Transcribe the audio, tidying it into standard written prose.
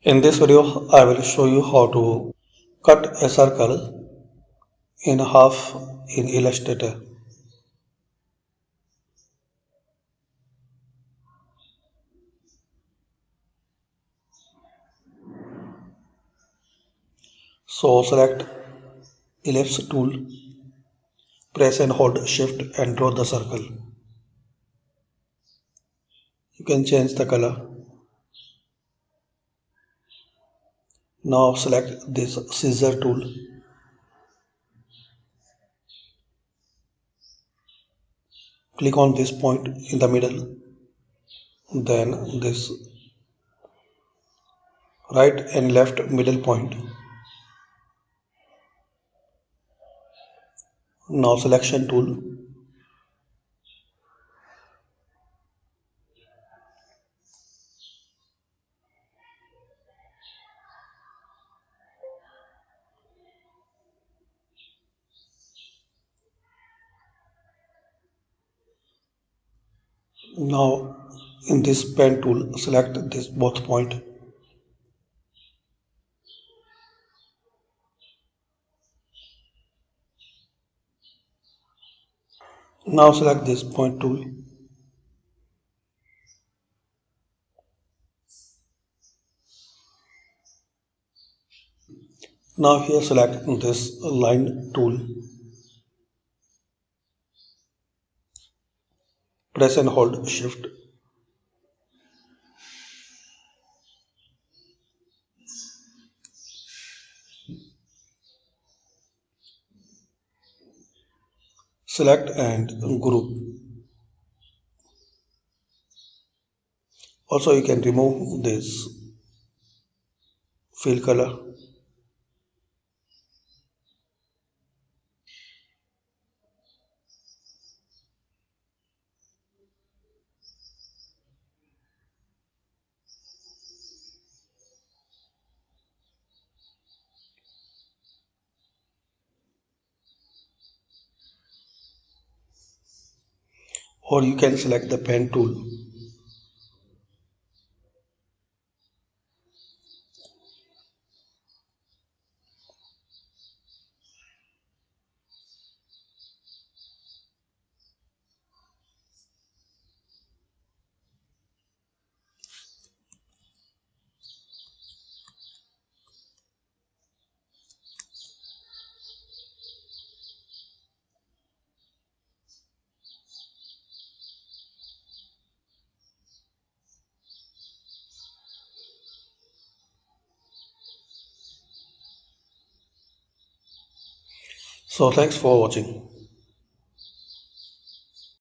In this video, I will show you how to cut a circle in half in Illustrator. So select ellipse tool, press and hold shift and draw the circle. You can change the color. Now select this scissor tool. Click on this point in the middle. Then this right and left middle point. Now selection tool. Now in this pen tool, select this both point. Now select this point tool. Now here select this line tool. Press and hold shift. Select and group. Also you can remove this fill color. Or you can select the pen tool. So thanks for watching.